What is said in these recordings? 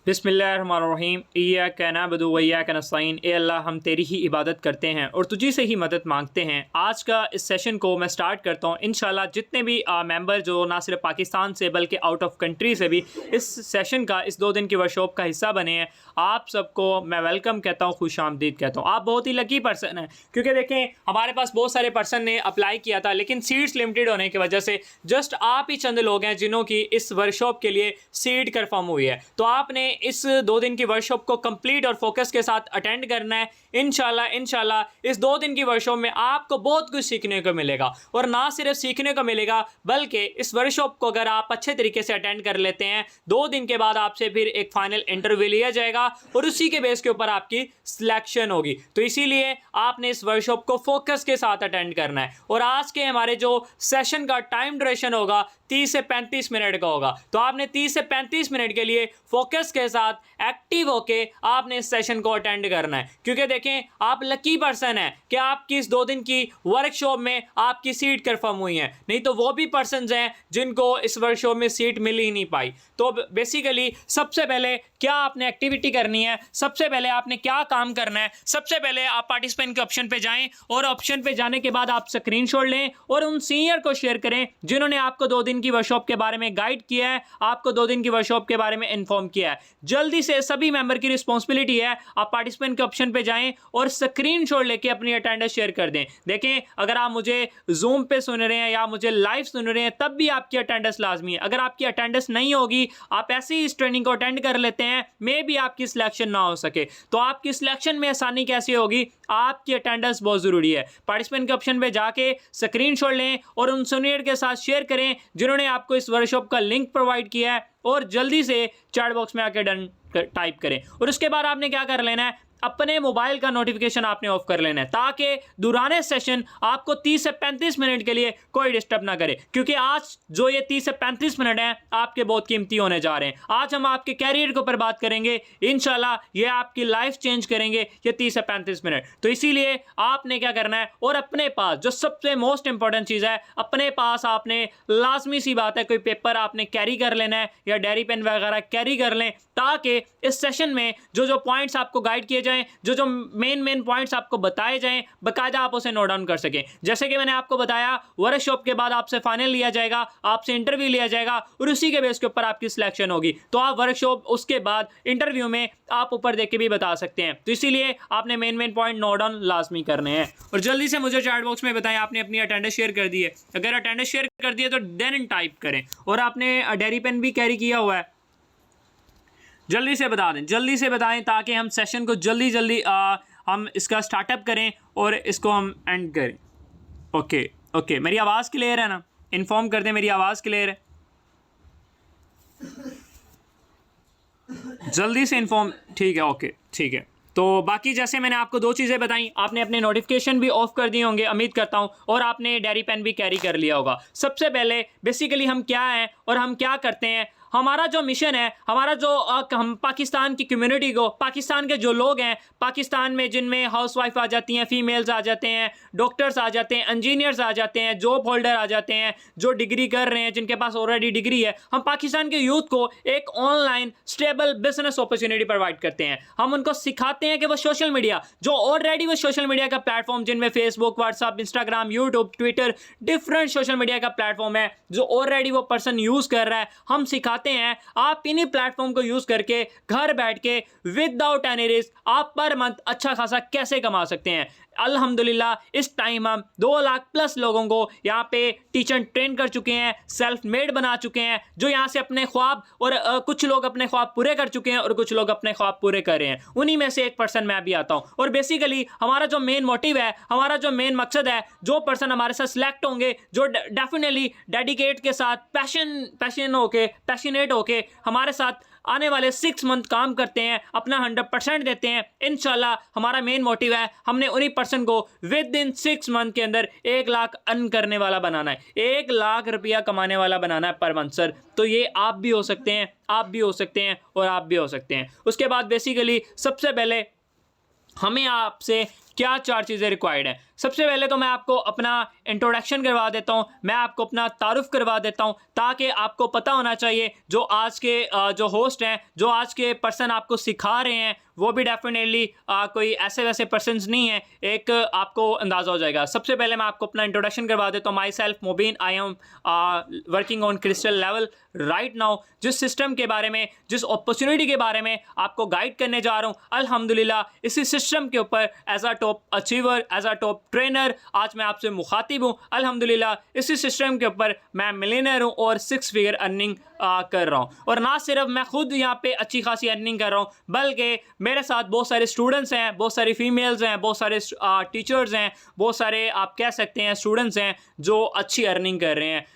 बिस्मिल्लाहिर्रहमानिर्रहीम इय्याका नअबुदु व इय्याका नस्तईन। ए अल्लाह, हम तेरी ही इबादत करते हैं और तुझी से ही मदद मांगते हैं। आज का इस सेशन को मैं स्टार्ट करता हूँ। इंशाल्लाह जितने भी मेंबर जो ना सिर्फ पाकिस्तान से बल्कि आउट ऑफ कंट्री से भी इस सेशन का, इस 2 दिन की वर्कशॉप का हिस्सा बने हैं, आप सबको मैं वेलकम कहता हूँ, खुश आमदीद कहता हूँ। आप बहुत ही लकी पर्सन हैं, क्योंकि देखें हमारे पास बहुत सारे पर्सन ने अप्लाई किया था, लेकिन सीट्स लिमिटेड होने की वजह से जस्ट आप ही चंद लोग हैं जिन्हों की इस वर्कशॉप के लिए सीट कन्फर्म हुई है। तो आपने इस 2 दिन की वर्कशॉप को कंप्लीट और फोकस के साथ अटेंड करना है। इंशाल्लाह इस 2 दिन की वर्कशॉप में आपको बहुत कुछ सीखने को मिलेगा, और ना सिर्फ सीखने को मिलेगा बल्कि इस वर्कशॉप को अगर आप अच्छे तरीके से अटेंड कर लेते हैं, 2 दिन के बाद आपसे फिर एक फाइनल इंटरव्यू लिया जाएगा और उसी के बेस के ऊपर आपकी सिलेक्शन होगी। तो इसीलिए आपने इस वर्कशॉप को फोकस के साथ अटेंड करना है। और आज के हमारे जो सेशन का टाइम ड्यूरेशन होगा 30 से 35 मिनट का होगा। तो आपने 30 से 35 मिनट के लिए फोकस के साथ एक्टिव होके आपने इस सेशन को अटेंड करना है, क्योंकि देखें आप लकी पर्सन है कि आपकी इस 2 दिन की वर्कशॉप में आपकी सीट कंफर्म हुई है, नहीं तो वो भी पर्सन हैं जिनको इस वर्कशॉप में सीट मिल ही नहीं पाई। तो बेसिकली सबसे पहले क्या आपने एक्टिविटी करनी है, सबसे पहले आपने क्या काम करना है, सबसे पहले आप पार्टिसिपेंट के ऑप्शन पे जाएं और ऑप्शन पे जाने के बाद आप स्क्रीनशॉट लें और उन सीनियर को शेयर करें जिन्होंने आपको 2 दिन की वर्कशॉप के बारे में गाइड किया है, आपको 2 दिन की वर्कशॉप के बारे में इन्फॉर्म किया है। जल्दी से सभी मेंबर की रिस्पॉन्सिबिलिटी है, आप पार्टिसिपेंट के ऑप्शन पे जाएं और स्क्रीनशॉट लेके अपनी अटेंडेंस शेयर कर दें। देखें अगर आप मुझे जूम पे सुन रहे हैं या मुझे लाइव सुन रहे हैं तब भी आपकी अटेंडेंस लाजमी है। अगर आपकी अटेंडेंस नहीं होगी, आप ऐसे ही इस ट्रेनिंग को अटेंड कर लेते हैं, मे भी आपकी सिलेक्शन ना हो सके। तो आपकी सिलेक्शन में आसानी कैसे होगी, आपकी अटेंडेंस बहुत जरूरी है। पार्टिसिपेंट के ऑप्शन पे जाके स्क्रीनशॉट लें और उन सीनियर के साथ शेयर करें जिन्होंने आपको इस वर्कशॉप का लिंक प्रोवाइड किया है, और जल्दी से चैट बॉक्स में आके डन टाइप करें। और उसके बाद आपने क्या कर लेना है, अपने मोबाइल का नोटिफिकेशन आपने ऑफ कर लेना है, ताकि दौरान सेशन आपको 30 से 35 मिनट के लिए कोई डिस्टर्ब ना करे। क्योंकि आज जो ये 30 से 35 मिनट हैं आपके बहुत कीमती होने जा रहे हैं। आज हम आपके कैरियर के ऊपर बात करेंगे, इंशाल्लाह ये आपकी लाइफ चेंज करेंगे ये 30 से 35 मिनट। तो इसीलिए आपने क्या करना है, और अपने पास जो सबसे मोस्ट इंपॉर्टेंट चीज़ है, अपने पास आपने लाजमी सी बात है कोई पेपर आपने कैरी कर लेना है या डायरी पेन वगैरह कैरी कर लें, ताकि इस सेशन में जो पॉइंट्स आपको गाइड किए जो मेन पॉइंट्स आपको बताए जाएं, बाकायदा आप उसे नोट डाउन कर सकें। जैसे कि मैंने आपको बताया, वर्कशॉप के बाद आपसे फाइनल लिया जाएगा, आपसे इंटरव्यू लिया जाएगा और उसी के बेस के ऊपर आपकी सिलेक्शन होगी। तो आप वर्कशॉप उसके बाद इंटरव्यू में आप ऊपर देख के भी बता सकते हैं। तो इसीलिए आपने मेन पॉइंट नोट डाउन लाजमी करने हैं। और जल्दी से मुझे चैट बॉक्स में बताएं आपने अपनी अटेंडेंस शेयर कर दी है। अगर अटेंडेंस शेयर कर दी है तो देन टाइप करें, और आपने डायरी पेन भी कैरी किया हुआ है, जल्दी से बता दें, जल्दी से बताएं, ताकि हम सेशन को जल्दी हम इसका स्टार्टअप करें और इसको हम एंड करें। ओके, मेरी आवाज़ क्लियर है ना? इन्फॉर्म कर दें मेरी आवाज़ क्लियर है, जल्दी से इन्फॉर्म। ठीक है, ओके ठीक है। तो बाकी जैसे मैंने आपको 2 चीज़ें बताई, आपने अपने नोटिफिकेशन भी ऑफ कर दिए होंगे उम्मीद करता हूँ, और आपने डायरी पेन भी कैरी कर लिया होगा। सबसे पहले बेसिकली हम क्या हैं और हम क्या करते हैं, हमारा जो मिशन है, हमारा जो हम पाकिस्तान की कम्युनिटी को, पाकिस्तान के जो लोग हैं पाकिस्तान में, जिनमें हाउसवाइफ आ जाती हैं, फीमेल्स आ जाते हैं, डॉक्टर्स आ जाते हैं, इंजीनियर्स आ जाते हैं, जॉब होल्डर आ जाते हैं, जो डिग्री कर रहे हैं, जिनके पास ऑलरेडी डिग्री है, हम पाकिस्तान के यूथ को एक online stable business opportunity provide करते हैं। हम उनको सिखाते हैं कि वो सोशल मीडिया, जो ऑलरेडी वो सोशल मीडिया का प्लेटफॉर्म, जिनमें Facebook, WhatsApp, Instagram, YouTube, Twitter, different social media का प्लेटफॉर्म है, जो ऑलरेडी वो पर्सन यूज़ कर रहा है, हम सिखाते हैं आप इन्हीं प्लेटफॉर्म को यूज करके घर बैठ के विदाउट एनी रिस्क आप पर मंथ अच्छा खासा कैसे कमा सकते हैं। अल्हम्दुलिल्लाह इस टाइम हम 2 लाख प्लस लोगों को यहाँ पे टीचर ट्रेन कर चुके हैं, सेल्फ मेड बना चुके हैं, जो यहाँ से अपने ख्वाब, और कुछ लोग अपने ख्वाब पूरे कर चुके हैं और कुछ लोग अपने ख्वाब पूरे कर रहे हैं। उन्हीं में से एक पर्सन मैं भी आता हूँ। और बेसिकली हमारा जो मेन मोटिव है, हमारा जो मेन मकसद है, जो पर्सन हमारे साथ सिलेक्ट होंगे, जो डेफिनेटली डेडिकेट के साथ पैशनेट होके हमारे साथ आने वाले 6 मंथ काम करते हैं, अपना 100% देते हैं, इंशाल्लाह हमारा मेन मोटिव है, हमने उन्हीं पर्सन को विद इन 6 मंथ के अंदर 1 लाख अर्न करने वाला बनाना है, 1 लाख रुपया कमाने वाला बनाना है पर मंथ सर। तो ये आप भी हो सकते हैं, आप भी हो सकते हैं और आप भी हो सकते हैं। उसके बाद बेसिकली सबसे पहले हमें आपसे क्या 4 चीज़ें रिक्वायर्ड हैं। सबसे पहले तो मैं आपको अपना इंट्रोडक्शन करवा देता हूँ, मैं आपको अपना तारुफ करवा देता हूँ, ताकि आपको पता होना चाहिए जो आज के जो होस्ट हैं, जो आज के पर्सन आपको सिखा रहे हैं, वो भी डेफिनेटली कोई ऐसे वैसे पर्सनस नहीं है, एक आपको अंदाज़ा हो जाएगा। सबसे पहले मैं आपको अपना इंट्रोडक्शन करवा देता हूँ। Myself Mubeen, I am working on crystal level right now. जिस सिस्टम के बारे में, जिस अपॉर्चुनिटी के बारे में आपको गाइड करने जा रहा हूँ, अल्हम्दुलिल्लाह इसी सिस्टम के ऊपर as a top achiever, as a top trainer आज मैं आपसे मुखातिब हूँ। अल्हम्दुलिल्लाह इसी सिस्टम के ऊपर मैं मिलियनर हूँ और 6 फिगर अर्निंग कर रहा हूँ। और ना सिर्फ मैं खुद यहाँ पे अच्छी खासी अर्निंग कर रहा हूँ, बल्कि मेरे साथ बहुत सारे स्टूडेंट्स हैं, बहुत सारी फीमेल्स हैं, बहुत सारे टीचर्स हैं, बहुत सारे आप कह सकते हैं स्टूडेंट्स हैं जो अच्छी अर्निंग कर रहे हैं,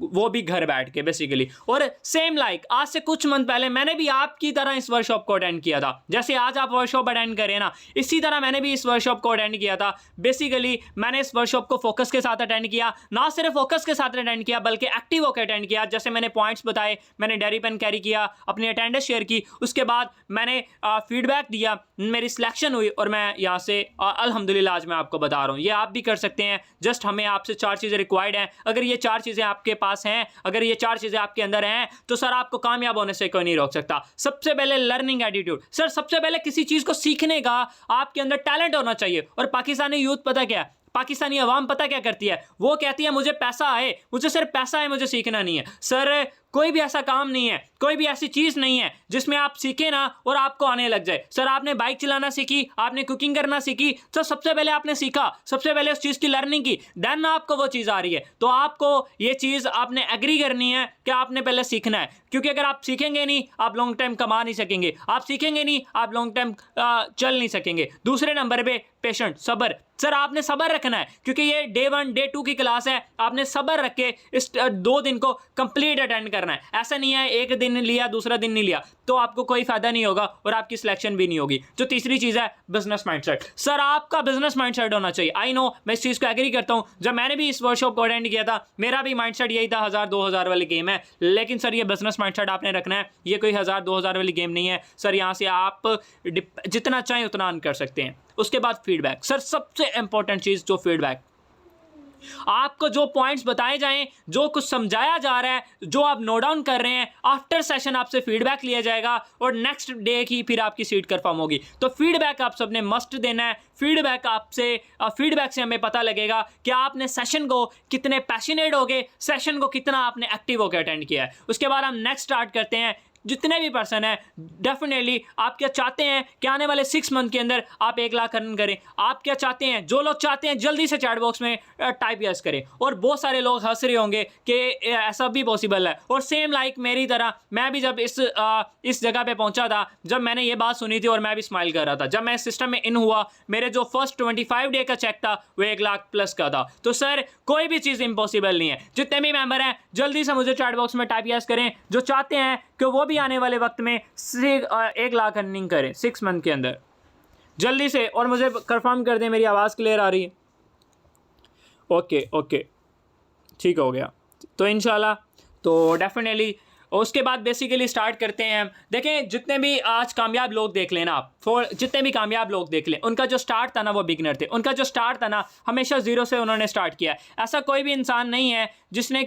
वो भी घर बैठ के बेसिकली। और सेम लाइक आज से कुछ मंथ पहले मैंने भी आपकी तरह इस वर्कशॉप को अटेंड किया था। जैसे आज आप वर्कशॉप अटेंड करें ना, इसी तरह मैंने भी इस वर्कशॉप को अटेंड किया था। बेसिकली मैंने इस वर्कशॉप को फोकस के साथ अटेंड किया, ना सिर्फ फोकस के साथ अटेंड किया बल्कि एक्टिव होकर अटेंड किया। जैसे मैंने पॉइंट्स बताए, मैंने डायरी पेन कैरी किया, अपनी अटेंडेंस शेयर की, उसके बाद मैंने फीडबैक दिया, मेरी सिलेक्शन हुई और मैं यहाँ से अल्हम्दुलिल्लाह आज मैं आपको बता रहा हूँ। ये आप भी कर सकते हैं। जस्ट हमें आपसे 4 चीज़ें रिक्वायर्ड हैं। अगर ये 4 चीज़ें आपके पास हैं, अगर ये 4 चीजें आपके अंदर हैं, तो सर आपको कामयाब होने से कोई नहीं रोक सकता। सबसे पहले लर्निंग एटीट्यूड। सर सबसे पहले किसी चीज को सीखने का आपके अंदर टैलेंट होना चाहिए। और पाकिस्तानी यूथ पता क्या है, पाकिस्तानी अवाम पता क्या करती है, वो कहती है मुझे पैसा आए, मुझे सिर्फ पैसा है, मुझे सीखना नहीं है। सर कोई भी ऐसा काम नहीं है, कोई भी ऐसी चीज़ नहीं है जिसमें आप सीखें ना और आपको आने लग जाए। सर आपने बाइक चलाना सीखी, आपने कुकिंग करना सीखी, तो सबसे पहले आपने सीखा, सबसे पहले उस चीज़ की लर्निंग की, देन आपको वो चीज़ आ रही है। तो आपको ये चीज़ आपने एग्री करनी है कि आपने पहले सीखना है, क्योंकि अगर आप सीखेंगे नहीं आप लॉन्ग टाइम कमा नहीं सकेंगे, आप सीखेंगे नहीं आप लॉन्ग टाइम चल नहीं सकेंगे। दूसरे नंबर पे पेशेंट, सब्र। सर आपने सब्र रखना है, क्योंकि ये डे 1 डे 2 की क्लास है, आपने सब्र रख के इस 2 दिन को कंप्लीट अटेंड करना है। ऐसा नहीं है एक दिन लिया दूसरा दिन नहीं लिया तो आपको कोई फायदा नहीं होगा और आपकी सिलेक्शन भी नहीं होगी। जो तीसरी चीज़ है बिजनेस माइंडसेट। सर आपका बिजनेस माइंडसेट होना चाहिए। आई नो मैं इस चीज़ को एग्री करता हूँ। जब मैंने भी इस वर्कशॉप को अटेंड किया था मेरा भी माइंडसेट यही था, 1000-2000 वाली गेम है। लेकिन सर ये बिजनेस माइंडसेट आपने रखना है, ये कोई 1000-2000 वाली गेम नहीं है। सर यहाँ से आप जितना चाहें उतना अर्न कर सकते हैं। उसके बाद फीडबैक। सर सबसे इंपॉर्टेंट चीज़ जो फीडबैक, आपको जो पॉइंट्स बताए जाएं, जो कुछ समझाया जा रहा है, जो आप नोट डाउन कर रहे हैं, आफ्टर सेशन आपसे फीडबैक लिया जाएगा और नेक्स्ट डे की फिर आपकी सीट कंफर्म होगी। तो फीडबैक आप सबने मस्ट देना है। फीडबैक से हमें पता लगेगा कि आपने सेशन को कितने पैशनेट हो गए, सेशन को कितना आपने एक्टिव होकर अटेंड किया है। उसके बाद हम नेक्स्ट स्टार्ट करते हैं। जितने भी पर्सन हैं डेफिनेटली आप क्या चाहते हैं कि आने वाले 6 मंथ के अंदर आप 1 लाख अर्न करें। आप क्या चाहते हैं, जो लोग चाहते हैं जल्दी से चैट बॉक्स में टाइप यस करें। और बहुत सारे लोग हंस रहे होंगे कि ऐसा भी पॉसिबल है। और सेम लाइक मेरी तरह मैं भी जब इस जगह पे पहुंचा था, जब मैंने ये बात सुनी थी और मैं भी स्माइल कर रहा था, जब मैं इस सिस्टम में इन हुआ, मेरे जो फर्स्ट 25 डे का चेक था वो 1 लाख प्लस का था। तो सर कोई भी चीज़ इम्पॉसिबल नहीं है। जितने भी मेंबर हैं जल्दी से मुझे चैट बॉक्स में टाइप यस करें, जो चाहते हैं कि वो भी आने वाले वक्त में 1 लाख अर्निंग करें 6 मंथ के अंदर, जल्दी से। और मुझे कंफर्म कर दें मेरी आवाज़ क्लियर आ रही है? ओके ठीक हो गया। तो इंशाल्लाह तो डेफिनेटली उसके बाद बेसिकली स्टार्ट करते हैं हम। देखें जितने भी आज कामयाब लोग देख लें ना आप, जितने भी कामयाब लोग देख लें, उनका जो स्टार्ट था ना वो बिगनर थे। उनका जो स्टार्ट था ना हमेशा ज़ीरो से उन्होंने स्टार्ट किया। ऐसा कोई भी इंसान नहीं है जिसने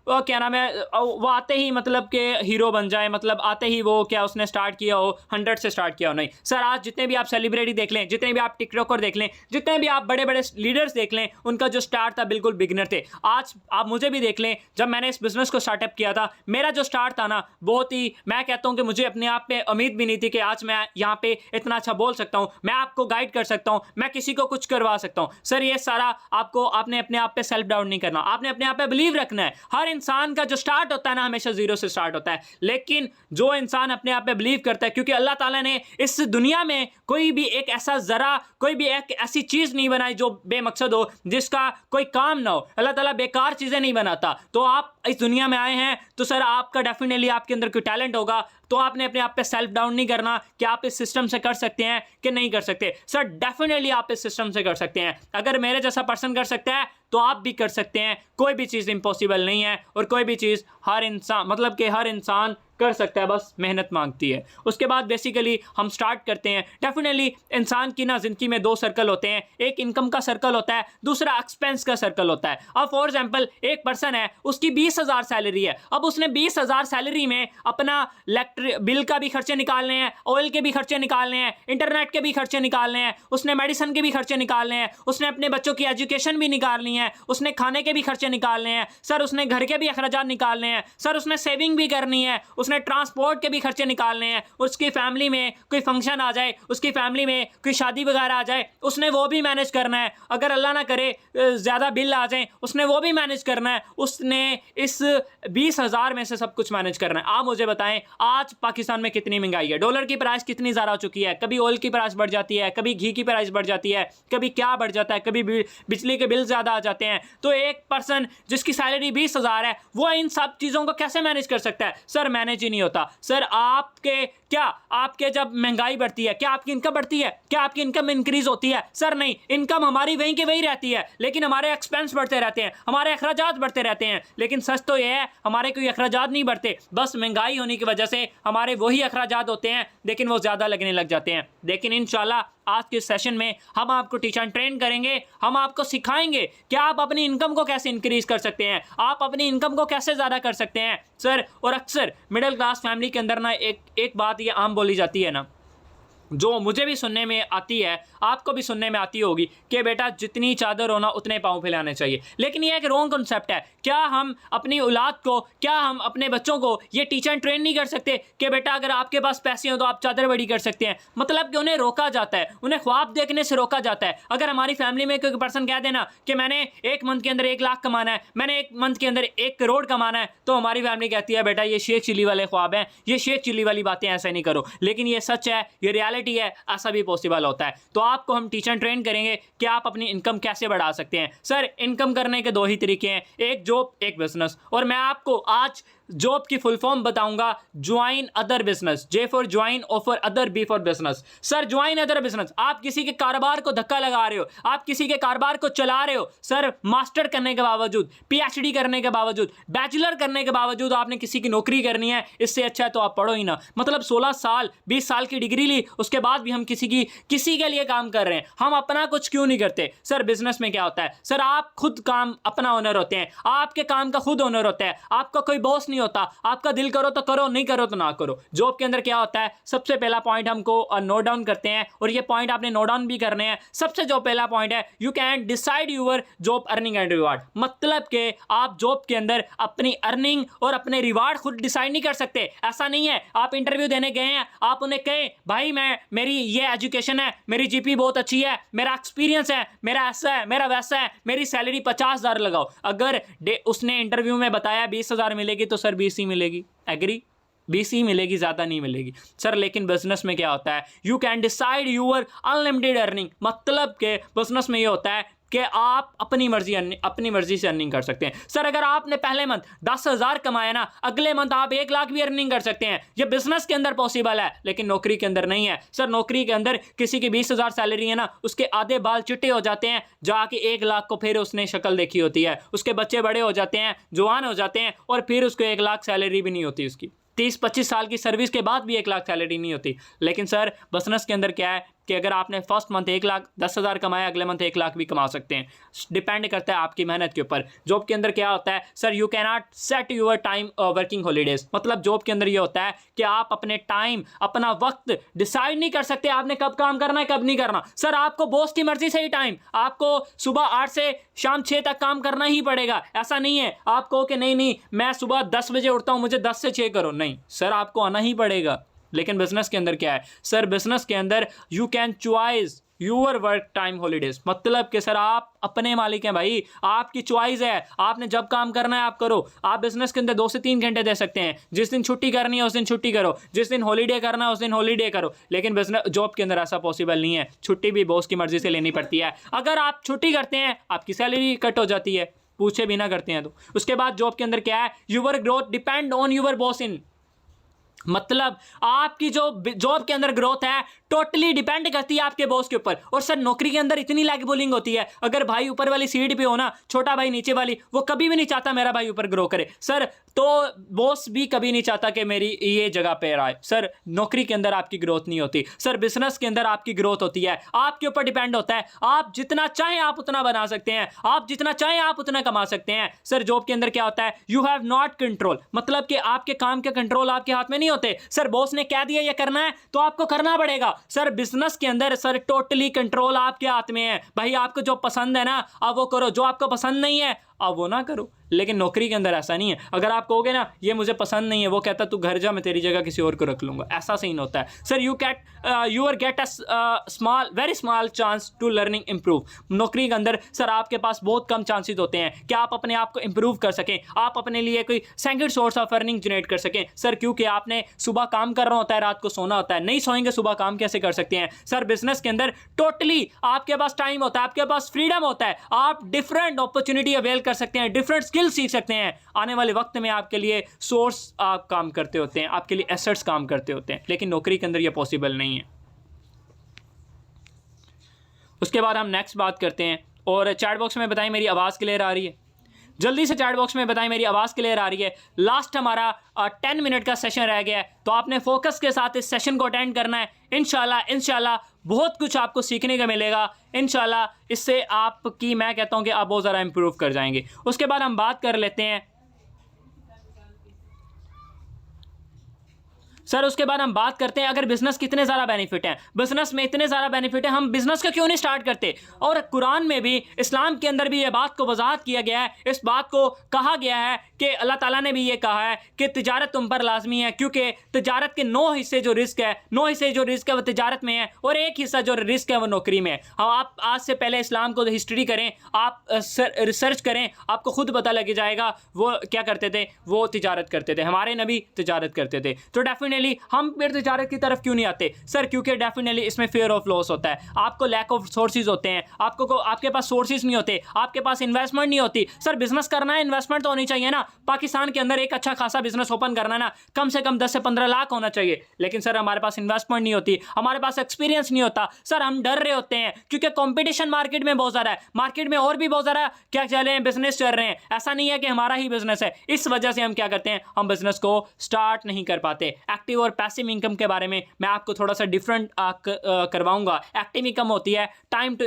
वो आते ही मतलब कि हीरो बन जाए, मतलब आते ही वो उसने स्टार्ट किया हो 100 से स्टार्ट किया हो। नहीं सर, आज जितने भी आप सेलिब्रिटी देख लें, जितने भी आप टिकटॉकर देख लें, जितने भी आप बड़े बड़े लीडर्स देख लें, उनका जो स्टार्ट था बिल्कुल बिगनर थे। आज आप मुझे भी देख लें, जब मैंने इस बिज़नेस को स्टार्टअप किया था, मेरा जो स्टार्ट था ना बहुत ही, मैं कहता हूँ कि मुझे अपने आप पे उम्मीद भी नहीं थी कि आज मैं यहाँ पे इतना अच्छा बोल सकता हूँ, मैं आपको गाइड कर सकता हूँ, मैं किसी को कुछ करवा सकता हूँ। सर ये सारा आपने अपने आप पे सेल्फ डाउट नहीं करना, आपने अपने आप पे बिलीव रखना है। हर इंसान का जो स्टार्ट होता है ना हमेशा ज़ीरो से स्टार्ट होता है, लेकिन जो इंसान अपने आप पे बिलीव करता है, क्योंकि अल्लाह ताला ने इस दुनिया में कोई भी एक ऐसा ज़रा, कोई भी एक ऐसी चीज़ नहीं बनाई जो बेमकसद हो, जिसका कोई काम ना हो। अल्लाह ताला बेकार चीज़ें नहीं बनाता। तो आप इस दुनिया में आए हैं तो सर आपका डेफिनेटली आपके अंदर कोई टैलेंट होगा, तो आपने अपने आप पे सेल्फ डाउन नहीं करना कि आप इस सिस्टम से कर सकते हैं कि नहीं कर सकते। सर डेफिनेटली आप इस सिस्टम से कर सकते हैं। अगर मेरे जैसा पर्सन कर सकता है तो आप भी कर सकते हैं। कोई भी चीज़ इम्पॉसिबल नहीं है और कोई भी चीज़ हर इंसान, मतलब कि हर इंसान कर सकता है, बस मेहनत मांगती है। उसके बाद बेसिकली हम स्टार्ट करते हैं। डेफिनेटली इंसान की ना ज़िंदगी में दो सर्कल होते हैं, एक इनकम का सर्कल होता है, दूसरा एक्सपेंस का सर्कल होता है। अब फॉर एग्जांपल एक पर्सन है, उसकी 20,000 सैलरी है, अब उसने 20,000 सैलरी में अपना इलेक्ट्रिक बिल का भी खर्चे निकालने हैं, ऑयल के भी खर्चे निकालने हैं, इंटरनेट के भी खर्चे निकालने हैं, उसने मेडिसिन के भी खर्चे निकालने हैं, उसने अपने बच्चों की एजुकेशन भी निकालनी है, उसने खाने के भी खर्चे निकालने हैं, सर उसने घर के भी अखराजात निकालने हैं, सर उसने सेविंग भी करनी है, उसने ट्रांसपोर्ट के भी खर्चे निकालने हैं, उसकी फैमिली में कोई फंक्शन आ जाए, उसकी फैमिली में कोई शादी वगैरह आ जाए, उसने वो भी मैनेज करना है, अगर अल्लाह ना करे ज़्यादा बिल आ जाए उसने वो भी मैनेज करना है, उसने इस 20,000 में से सब कुछ मैनेज करना है। आप मुझे बताएं आज पाकिस्तान में कितनी महंगाई है, डॉलर की प्राइस कितनी ज़्यादा हो चुकी है, कभी ऑयल की प्राइस बढ़ जाती है, कभी घी की प्राइस बढ़ जाती है, कभी क्या बढ़ जाता है, कभी बिजली के बिल ज़्यादा आ जाते हैं। तो एक पर्सन जिसकी सैलरी 20,000 है वो इन सब चीज़ों को कैसे मैनेज कर सकता है? सर मैनेज ही नहीं होता। सर आपके जब महंगाई बढ़ती है क्या आपकी इनकम बढ़ती है? क्या आपकी इनकम इंक्रीज होती है? सर नहीं, इनकम हमारी वहीं की वहीं रहती है, लेकिन हमारे एक्सपेंस बढ़ते रहते हैं, हमारे अखराजात बढ़ते रहते हैं। लेकिन सच तो यह है हमारे कोई अखराजात नहीं बढ़ते, बस महंगाई होने की वजह से हमारे वही अखराजात होते हैं लेकिन वो ज़्यादा लगने लग जाते हैं। लेकिन इंशाल्लाह आज के सेशन में हम आपको टीचर ट्रेन करेंगे, हम आपको सिखाएंगे कि आप अपनी इनकम को कैसे इंक्रीज कर सकते हैं, आप अपनी इनकम को कैसे ज़्यादा कर सकते हैं। सर और अक्सर मिडिल क्लास फैमिली के अंदर ना एक बात ये आम बोली जाती है ना, जो मुझे भी सुनने में आती है, आपको भी सुनने में आती होगी कि बेटा जितनी चादर होना उतने पाँव फैलाने चाहिए। लेकिन ये एक रॉन्ग कॉन्सेप्ट है। क्या हम अपनी औलाद को, क्या हम अपने बच्चों को ये टीचर ट्रेन नहीं कर सकते कि बेटा अगर आपके पास पैसे हो तो आप चादर बड़ी कर सकते हैं? मतलब कि उन्हें रोका जाता है, उन्हें ख्वाब देखने से रोका जाता है। अगर हमारी फैमिली में कोई पर्सन कह देना कि मैंने एक मंथ के अंदर 1 लाख कमाना है, मैंने एक मंथ के अंदर 1 करोड़ कमाना है, तो हमारी फैमिली कहती है बेटा ये शेख चिल्ली वाले ख्वाब हैं, ये शेख चिल्ली वाली बातें ऐसे नहीं करो। लेकिन ये सच है, ये रियलिटी है, ऐसा भी पॉसिबल होता है। तो आपको हम टीचर ट्रेन करेंगे कि आप अपनी इनकम कैसे बढ़ा सकते हैं। सर इनकम करने के 2 ही तरीके हैं, एक जॉब एक बिजनेस। और मैं आपको आज जॉब की फुल फॉर्म बताऊंगा, join other business, J for join, O for other, B for business. Sir join other business, आप किसी के कारोबार को धक्का लगा रहे हो, आप किसी के कारोबार को चला रहे हो। सर मास्टर करने के बावजूद, पीएचडी करने के बावजूद, बैचलर करने के बावजूद आपने किसी की नौकरी करनी है, इससे अच्छा है तो आप पढ़ो ही ना। मतलब 16 साल 20 साल की डिग्री ली, उसके बाद भी हम किसी के लिए काम कर रहे हैं, हम अपना कुछ क्यों नहीं करते? सर बिजनेस में क्या होता है, सर आप खुद काम अपना ओनर होते हैं, आपके काम का खुद ओनर होता है, आपका कोई बॉस नहीं होता, आपका दिल करो तो करो, नहीं करो तो ना करो। जॉब के अंदर क्या होता है, सबसे पहला पॉइंट हमको नोट डाउन करते हैं और ये पॉइंट आपने नोट डाउन भी करने हैं। सबसे जो पहला पॉइंट है, you can decide your job earning and reward. मतलब कि आप जॉब के अंदर अपनी अर्निंग और अपने रिवार्ड खुद डिसाइड नहीं कर सकते। ऐसा नहीं है आप इंटरव्यू देने गए हैं, आप उन्हें कहें भाई मेरी ये एजुकेशन है, मेरी जीपी बहुत अच्छी है, मेरा एक्सपीरियंस है, मेरा ऐसा है, मेरा वैसा है, मेरी सैलरी 50,000 लगाओ। अगर उसने इंटरव्यू में बताया 20,000 मिलेगी तो सर 20 ही मिलेगी। एग्री? 20 ही मिलेगी, ज़्यादा नहीं मिलेगी सर। लेकिन बिजनेस में क्या होता है, you can decide your unlimited earning. मतलब के बिजनेस में ये होता है कि आप अपनी मर्जी से अर्निंग कर सकते हैं। सर अगर आपने पहले मंथ 10,000 कमाया ना, अगले मंथ आप 1 लाख भी अर्निंग कर सकते हैं। ये बिजनेस के अंदर पॉसिबल है, लेकिन नौकरी के अंदर नहीं है। सर नौकरी के अंदर किसी की 20,000 सैलरी है ना, उसके आधे बाल चिट्टे हो जाते हैं, जाके 1 लाख को फिर उसने शक्ल देखी होती है, उसके बच्चे बड़े हो जाते हैं, जवान हो जाते हैं, और फिर उसको 1 लाख सैलरी भी नहीं होती, उसकी 30-25 साल की सर्विस के बाद भी 1 लाख सैलरी नहीं होती। लेकिन सर बिजनेस के अंदर क्या है कि अगर आपने फर्स्ट मंथ 1,10,000 कमाया, अगले मंथ 1 लाख भी कमा सकते हैं। डिपेंड करता है आपकी मेहनत के ऊपर। जॉब के अंदर क्या होता है sir, you can not set your time working holidays. मतलब जॉब के अंदर ये होता है कि आप अपने टाइम, अपना वक्त डिसाइड नहीं कर सकते आपने कब काम करना है कब नहीं करना। सर आपको बॉस की मर्जी से ही टाइम, आपको सुबह 8 से शाम 6 तक काम करना ही पड़ेगा। ऐसा नहीं है आप कहो कि नहीं मैं सुबह 10 बजे उठता हूं, मुझे 10 से 6 करो। नहीं सर, आपको आना ही पड़ेगा। लेकिन बिजनेस के अंदर क्या है सर, बिजनेस के अंदर you can choice your work time holidays. मतलब कि सर आप अपने मालिक हैं भाई, आपकी चॉइस है, आपने जब काम करना है आप करो। आप बिजनेस के अंदर 2 से 3 घंटे दे सकते हैं, जिस दिन छुट्टी करनी है उस दिन छुट्टी करो, जिस दिन हॉलीडे करना है उस दिन हॉलीडे करो। लेकिन बिजनेस जॉब के अंदर ऐसा पॉसिबल नहीं है, छुट्टी भी बॉस की मर्जी से लेनी पड़ती है। अगर आप छुट्टी करते हैं आपकी सैलरी कट हो जाती है, पूछे बिना करते हैं तो। उसके बाद जॉब के अंदर क्या है, your growth depend on your boss in मतलब आपकी जो जॉब के अंदर ग्रोथ है टोटली डिपेंड करती है आपके बॉस के ऊपर। और सर नौकरी के अंदर इतनी लैग पुलिंग होती है, अगर भाई ऊपर वाली सीट पे हो ना, छोटा भाई नीचे वाली, वो कभी भी नहीं चाहता मेरा भाई ऊपर ग्रो करे सर। तो बॉस भी कभी नहीं चाहता कि मेरी ये जगह पे आए सर। नौकरी के अंदर आपकी ग्रोथ नहीं होती सर, बिजनेस के अंदर आपकी ग्रोथ होती है। आपके ऊपर डिपेंड होता है, आप जितना चाहें आप उतना बना सकते हैं, आप जितना चाहें आप उतना कमा सकते हैं सर। जॉब के अंदर क्या होता है, यू हैव नॉट कंट्रोल, मतलब कि आपके काम के कंट्रोल आपके हाथ में नहीं होते सर। बॉस ने कह दिया ये करना है तो आपको करना पड़ेगा सर। बिजनेस के अंदर सर टोटली कंट्रोल आपके हाथ में है भाई। आपको जो पसंद है ना आप वो करो, जो आपको पसंद नहीं है आप वो ना करो। लेकिन नौकरी के अंदर ऐसा नहीं है, अगर आप कहोगे ना ये मुझे पसंद नहीं है, वो कहता तू घर जा, मैं तेरी जगह किसी और को रख लूंगा, ऐसा सही नहीं होता है sir. You are get a small very small chance to learning improve. नौकरी के अंदर सर आपके पास बहुत कम चांसेस होते हैं कि आप अपने आप को इंप्रूव कर सकें, आप अपने लिए कोई second source of earning generate कर सकें सर। क्योंकि आपने सुबह काम करना होता है, रात को सोना होता है, नहीं सोएंगे सुबह काम कैसे कर सकते हैं सर। बिजनेस के अंदर टोटली आपके पास टाइम होता है, आपके पास फ्रीडम होता है, आप डिफरेंट अपॉर्चुनिटी अवेल कर सकते हैं, डिफरेंट स्किल सीख सकते हैं। आने वाले वक्त में आपके लिए सोर्स आप काम करते होते हैं, आपके लिए एसेट्स काम करते होते हैं, लेकिन नौकरी के अंदर ये पॉसिबल नहीं है। उसके बाद हम नेक्स्ट बात करते हैं, और चैट बॉक्स में बताएं मेरी आवाज़ क्लियर आ रही है, जल्दी से चैट बॉक्स में बताएं मेरी आवाज़ क्लियर आ रही है। लास्ट हमारा 10 मिनट का सेशन रह गया है, तो आपने फोकस के साथ इस सेशन को अटेंड करना है। इंशाल्लाह बहुत कुछ आपको सीखने का मिलेगा। इंशाल्लाह इससे आपकी, मैं कहता हूं कि आप बहुत ज़्यादा इंप्रूव कर जाएंगे। उसके बाद हम बात कर लेते हैं सर, उसके बाद हम बात करते हैं अगर बिजनेस कितने ज़्यादा बेनिफिट हैं। बिजनेस में इतने ज़्यादा बेनिफिट है, हम बिजनेस का क्यों नहीं स्टार्ट करते। और कुरान में भी, इस्लाम के अंदर भी ये बात को वजाहत किया गया है, इस बात को कहा गया है कि अल्लाह ताला ने भी ये कहा है कि तिजारत तुम पर लाजमी है, क्योंकि तिजारत के 9 हिस्से जो रिस्क है, 9 हिस्से जो रिस्क है वो तिजारत में है, और 1 हिस्सा जो रिस्क है वो नौकरी में है। हम आप आज से पहले इस्लाम को हिस्ट्री करें, आप रिसर्च करें, आपको खुद पता लग जाएगा वो क्या करते थे, वो तिजारत करते थे, हमारे नबी तिजारत करते थे। तो डेफिनेटली हम फिर तिजारत की तरफ क्यों नहीं आते सर, क्योंकि डेफिनेटली इसमें फेयर ऑफ लॉस होता है, आपको लैक ऑफ सोर्सेज होते हैं, आपके पास सोर्सेज नहीं होते, आपके पास इन्वेस्टमेंट नहीं होती सर। बिजनेस करना है, इन्वेस्टमेंट तो होनी चाहिए ना। पाकिस्तान के अंदर एक अच्छा खासा बिजनेस ओपन करना ना, कम से कम 10 से 15 लाख होना चाहिए, लेकिन सर हमारे पास इन्वेस्टमेंट नहीं होती, हमारे पास एक्सपीरियंस नहीं होता सर। हम डर रहे होते हैं क्योंकि कंपटीशन मार्केट में बहुत ज़्यादा है, मार्केट में और भी बहुत ज़्यादा क्या चल रहे हैं, बिजनेस चल रहे हैं। ऐसा नहीं है कि हमारा ही बिजनेस है, इस वजह से हम क्या करते हैं, हम बिजनेस को स्टार्ट नहीं कर पाते। एक्टिव और पैसिव इनकम के बारे में मैं आपको थोड़ा सा डिफरेंट करवाऊंगा। एक्टिव इनकम होती है टाइम टू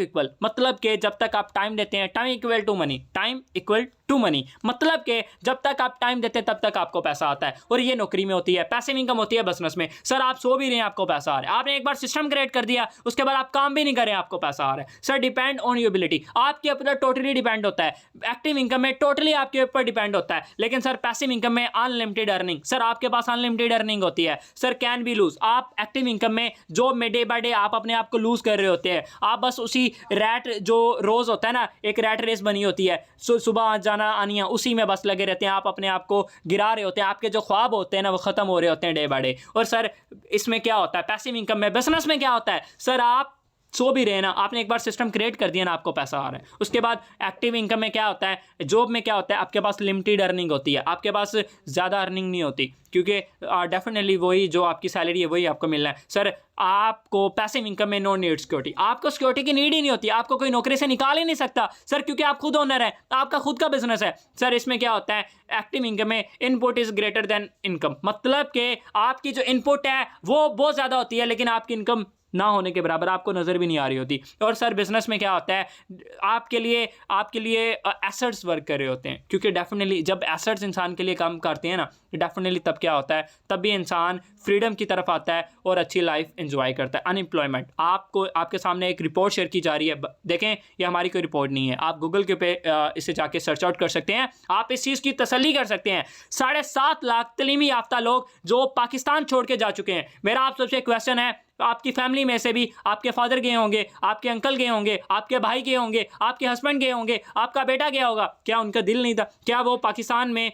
इक्वल, मतलब कि जब तक आप टाइम देते हैं, time equal to money, time equal to money, मतलब कि जब तक आप टाइम देते हैं तब तक आपको पैसा आता है। और ये नौकरी में होती है, पैसिव इनकम होती है बिजनेस में। सर आप सो भी रहे हैं आपको पैसा आ रहा है, आपने एक बार सिस्टम क्रिएट कर दिया, उसके बाद आप काम भी नहीं कर रहे हैं आपको पैसा आ रहा है sir. Depend on your ability, आपके ऊपर टोटली डिपेंड होता है। एक्टिव इनकम में टोटली आपके ऊपर डिपेंड होता है, लेकिन सर पैसिव इनकम में अनलिमिटेड अर्निंग, सर आपके पास अनलिमिटेड अर्निंग होती है सर। कैन बी लूज, आप एक्टिव इनकम में जॉब में डे बाय डे आप अपने आप को लूज कर रहे होते हैं, आप बस उसी रैट जो रोज होता है ना, एक रैट रेस बनी होती है, सुबह जाना आनी है, उसी में बस लगे रहते हैं, आप अपने आप को गिरा रहे होते हैं, आपके जो ख्वाब होते हैं ना वो खत्म हो रहे होते हैं डे बाय डे। और सर इसमें क्या होता है, पैसिव इनकम में, बिजनेस में क्या होता है सर, आप सो भी रहे ना, आपने एक बार सिस्टम क्रिएट कर दिया ना, आपको पैसा आ रहा है। उसके बाद एक्टिव इनकम में क्या होता है, जॉब में क्या होता है, आपके पास लिमिटेड अर्निंग होती है, आपके पास ज़्यादा अर्निंग नहीं होती, क्योंकि डेफिनेटली वही जो आपकी सैलरी है वही आपको मिलना है सर। आपको पैसिव इनकम में नो नीड सिक्योरिटी, आपको सिक्योरिटी की नीड ही नहीं होती, आपको कोई नौकरी से निकाल ही नहीं सकता सर, क्योंकि आप खुद ओनर है, आपका खुद का बिजनेस है सर। इसमें क्या होता है, एक्टिव इनकम में input is greater than income, मतलब कि आपकी जो इनपुट है वो बहुत ज़्यादा होती है, लेकिन आपकी इनकम ना होने के बराबर आपको नज़र भी नहीं आ रही होती। और सर बिजनेस में क्या होता है, आपके लिए एसेट्स वर्क कर रहे होते हैं, क्योंकि डेफिनेटली जब एसेट्स इंसान के लिए काम करते हैं ना, डेफिनेटली तब क्या होता है, तब भी इंसान फ्रीडम की तरफ आता है और अच्छी लाइफ एंजॉय करता है। अनएम्प्लॉयमेंट, आपके सामने एक रिपोर्ट शेयर की जा रही है, देखें ये हमारी कोई रिपोर्ट नहीं है, आप गूगल के पे इसे जाके सर्च आउट कर सकते हैं, आप इस चीज़ की तसल्ली कर सकते हैं। 7.5 लाख तलीमी याफ्ता लोग जो पाकिस्तान छोड़ के जा चुके हैं। मेरा आप सबसे क्वेश्चन है, आपकी फैमिली में से भी आपके फादर गए होंगे, आपके अंकल गए होंगे, आपके भाई गए होंगे, आपके हस्बैंड गए होंगे, आपका बेटा गया होगा। क्या उनका दिल नहीं था? क्या वो पाकिस्तान में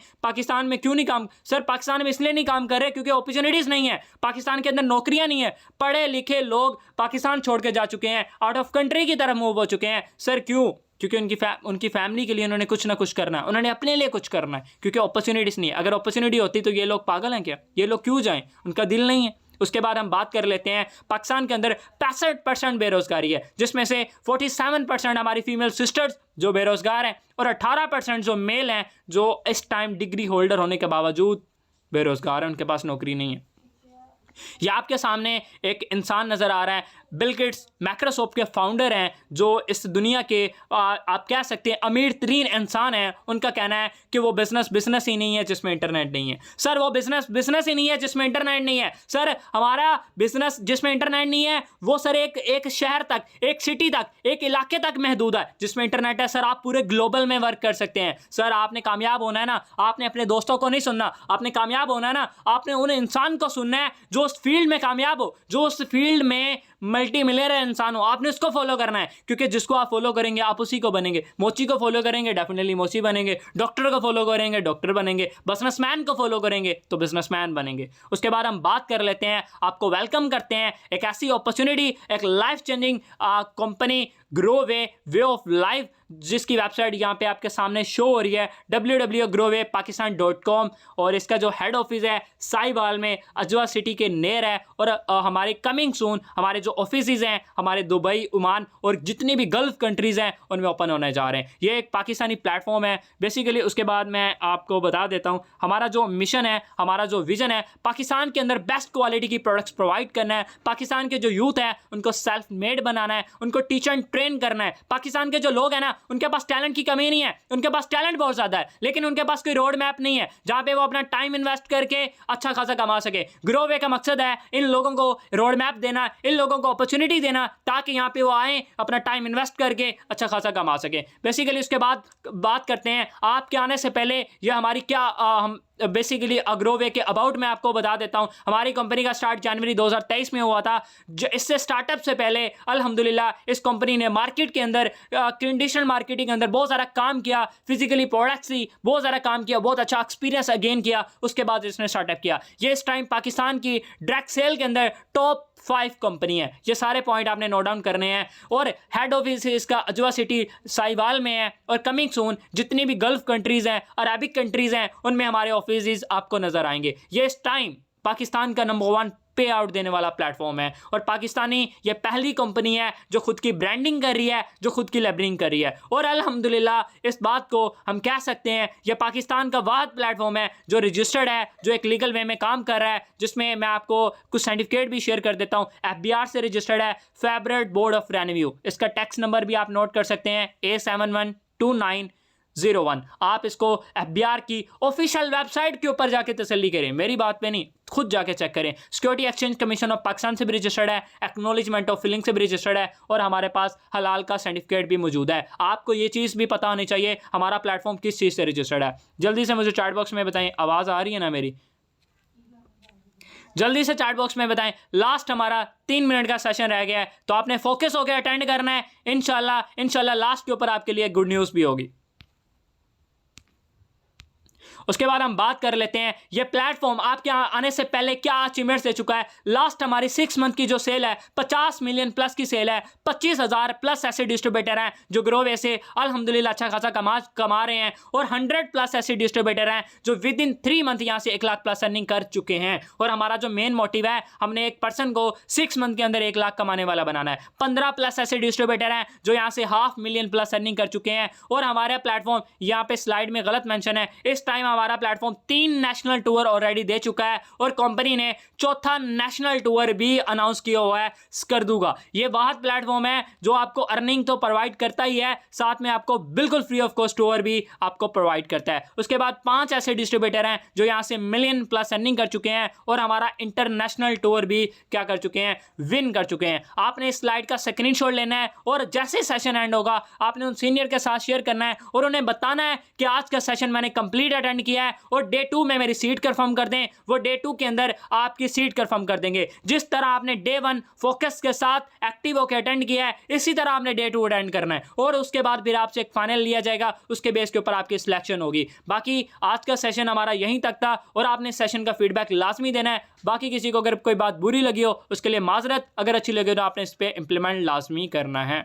क्यों नहीं काम? सर पाकिस्तान में इसलिए नहीं काम कर रहे क्योंकि अपॉर्चुनिटीज नहीं है, पाकिस्तान के अंदर नौकरियां नहीं है। पढ़े लिखे लोग पाकिस्तान छोड़ के जा चुके हैं, आउट ऑफ कंट्री की तरफ मूव हो चुके हैं। सर क्यों? क्योंकि उनकी फैमिली के लिए उन्होंने कुछ ना कुछ करना है, उन्होंने अपने लिए कुछ करना है, क्योंकि अपॉर्चुनिटीज नहीं है। अगर अपॉर्चुनिटी होती तो ये लोग पागल हैं क्या? ये लोग क्यों जाएं? उनका दिल नहीं है। उसके बाद हम बात कर लेते हैं, पाकिस्तान के अंदर 65% बेरोजगारी है, जिसमें से 47% हमारी फीमेल सिस्टर्स जो बेरोजगार हैं और 18% जो मेल हैं जो इस टाइम डिग्री होल्डर होने के बावजूद बेरोजगार हैं, उनके पास नौकरी नहीं है। ये आपके सामने एक इंसान नज़र आ रहा है, बिल गेट्स माइक्रोसॉफ्ट के फाउंडर हैं, जो इस दुनिया के आप कह सकते हैं अमीर तरीन इंसान हैं। उनका कहना है कि वो बिजनेस ही नहीं है जिसमें इंटरनेट नहीं है। सर वो बिजनेस ही नहीं है जिसमें इंटरनेट नहीं है। सर हमारा बिजनेस जिसमें इंटरनेट नहीं है वो सर एक शहर तक, एक सिटी तक, एक इलाके तक महदूद है। जिसमें इंटरनेट है सर आप पूरे ग्लोबल में वर्क कर सकते हैं। सर आपने कामयाब होना है ना, आपने अपने दोस्तों को नहीं सुनना, आपने कामयाब होना है ना, आपने उन इंसान को सुनना है जो उस फील्ड में कामयाब हो, जो उस फील्ड में मल्टी मिलियनर इंसान हो। आपने उसको फॉलो करना है, क्योंकि जिसको आप फॉलो करेंगे आप उसी को बनेंगे। मोची को फॉलो करेंगे डेफिनेटली मोची बनेंगे, डॉक्टर को फॉलो करेंगे डॉक्टर बनेंगे, बिजनेसमैन को फॉलो करेंगे तो बिजनेसमैन बनेंगे। उसके बाद हम बात कर लेते हैं, आपको वेलकम करते हैं एक ऐसी अपॉर्चुनिटी, एक लाइफ चेंजिंग कंपनी ग्रोवे वे ऑफ लाइफ, जिसकी वेबसाइट यहाँ पे आपके सामने शो हो रही है www.growwaypakistan.com। और इसका जो हेड ऑफिस है साहिवाल में अजवा सिटी के नेर है। और हमारे कमिंग सून हमारे जो ऑफिसेज हैं हमारे दुबई, ओमान और जितनी भी गल्फ कंट्रीज हैं उनमें ओपन होने जा रहे हैं। ये एक पाकिस्तानी प्लेटफॉर्म है बेसिकली। उसके बाद मैं आपको बता देता हूँ हमारा जो मिशन है, हमारा जो विजन है, पाकिस्तान के अंदर बेस्ट क्वालिटी की प्रोडक्ट्स प्रोवाइड करना है। पाकिस्तान के जो यूथ है उनको सेल्फ मेड बनाना है, उनको टीच एंड ट्रेन करना है। पाकिस्तान के जो लोग हैं ना उनके पास टैलेंट की कमी नहीं है, उनके पास टैलेंट बहुत ज्यादा है, लेकिन उनके पास कोई रोड मैप नहीं है जहां पे वो अपना टाइम इन्वेस्ट करके अच्छा खासा कमा सके। ग्रोवे का मकसद है इन लोगों को रोड मैप देना, इन लोगों को अपॉर्चुनिटी देना, ताकि यहाँ पे वो आए अपना टाइम इन्वेस्ट करके अच्छा खासा कमा सके बेसिकली। उसके बाद बात करते हैं आपके आने से पहले ये हमारी क्या हम बेसिकली अग्रोवे के अबाउट में आपको बता देता हूं। हमारी कंपनी का स्टार्ट जनवरी 2023 में हुआ था। इससे स्टार्टअप से पहले अल्हम्दुलिल्लाह इस कंपनी ने मार्केट के अंदर कंडीशनल मार्केटिंग के अंदर बहुत सारा काम किया, फिजिकली प्रोडक्ट्स ही बहुत सारा काम किया, बहुत अच्छा एक्सपीरियंस अगेन किया। उसके बाद इसने स्टार्टअप किया। ये इस टाइम पाकिस्तान की डायरेक्ट सेल के अंदर टॉप 5 कंपनी है। ये सारे पॉइंट आपने नोट डाउन करने हैं। और हेड ऑफिस इसका अजवा सिटी साहिवाल में है। और कमिंग सून जितनी भी गल्फ कंट्रीज हैं, अरबिक कंट्रीज हैं, उनमें हमारे ऑफिस आपको नजर आएंगे। ये इस टाइम पाकिस्तान का नंबर 1 पे आउट देने वाला प्लेटफॉर्म है। और पाकिस्तानी ये पहली कंपनी है जो खुद की ब्रांडिंग कर रही है, जो खुद की लेबलिंग कर रही है। और अल्हम्दुलिल्लाह इस बात को हम कह सकते हैं ये पाकिस्तान का वाहिद प्लेटफॉर्म है जो रजिस्टर्ड है, जो एक लीगल वे में काम कर रहा है, जिसमें मैं आपको कुछ सर्टिफिकेट भी शेयर कर देता हूँ। FBR से रजिस्टर्ड है, फेडरल बोर्ड ऑफ रेवेन्यू। इसका टैक्स नंबर भी आप नोट कर सकते हैं A712901। आप इसको FBR की ऑफिशियल वेबसाइट के ऊपर जाके तसल्ली करें, मेरी बात पे नहीं, खुद जाके चेक करें। Security exchange commission of Pakistan से भी रजिस्टर्ड है, एक्नॉलेजमेंट ऑफ फिलिंग से भी रजिस्टर्ड है, और हमारे पास हलाल का सर्टिफिकेट भी मौजूद है। आपको ये चीज़ भी पता होनी चाहिए हमारा प्लेटफॉर्म किस चीज़ से रजिस्टर्ड है। जल्दी से मुझे चैट बॉक्स में बताएं, आवाज़ आ रही है ना मेरी? जल्दी से चैट बॉक्स में बताएं। लास्ट हमारा 3 मिनट का सेशन रह गया है, तो आपने फोकस होकर अटेंड करना है। इंशाल्लाह लास्ट के ऊपर आपके लिए गुड न्यूज़ भी होगी। उसके बाद हम बात कर लेते हैं ये प्लेटफॉर्म आपके आने से पहले क्या अचीवमेंट्स दे चुका है। लास्ट हमारी 6 मंथ की जो सेल है 50 मिलियन प्लस की सेल है। 25,000 प्लस ऐसे डिस्ट्रीब्यूटर हैं जो ग्रोवे से अल्हम्दुलिल्लाह अच्छा खासा कमा रहे हैं। और 100 प्लस ऐसे डिस्ट्रीब्यूटर हैं जो विद इन 3 मंथ यहाँ से 1 लाख प्लस अर्निंग कर चुके हैं। और हमारा जो मेन मोटिव है, हमने एक पर्सन को 6 मंथ के अंदर 1 लाख कमाने वाला बनाना है। 15 प्लस ऐसे डिस्ट्रीब्यूटर हैं जो यहाँ से 500,000 प्लस अर्निंग कर चुके हैं। और हमारा प्लेटफॉर्म यहाँ पे स्लाइड में गलत मेंशन है, इस टाइम हमारा प्लेटफॉर्म 3 नेशनल टूर ऑलरेडी दे चुका है। और कंपनी ने 4था नेशनल टूर भी अनाउंस किया हुआ है, स्कर्दूगा। ये वाहिद प्लेटफॉर्म है जो आपको अर्निंग तो प्रोवाइड करता ही है, साथ में आपको बिल्कुल फ्री ऑफ कॉस्ट टूर भी आपको प्रोवाइड करता है। उसके बाद 5 ऐसे डिस्ट्रीब्यूटर हैं जो यहाँ से मिलियन प्लस अर्निंग कर चुके हैं। और हमारा इंटरनेशनल टूर भी क्या कर चुके हैं, विन कर चुके हैं। आपने इस स्लाइड का स्क्रीनशॉट लेना है और जैसे सेशन एंड होगा आपने उन सीनियर के साथ शेयर करना है और उन्हें बताना है कि आज का सेशन मैंने कंप्लीट अटेंड अटेंड किया है और डे 2 में मेरी सीट कंफर्म कर दें, वो डे 2 के अंदर आपकी सीट कंफर्म कर देंगे। जिस तरह आपने डे 1 फोकस के साथ एक्टिव होकर अटेंड किया है, इसी तरह आपने डे 2 अटेंड करना है और उसके बाद फिर आपसे एक फाइनल लिया जाएगा, उसके बेस के ऊपर आपकी सिलेक्शन होगी। बाकी आज का सेशन हमारा यहीं तक था और आपने सेशन का फीडबैक लाजमी देना है। बाकी किसी को अगर कोई बात बुरी लगी हो उसके लिए माजरत, अगर अच्छी लगे तो आपने इस पर इंप्लीमेंट लाजमी करना है।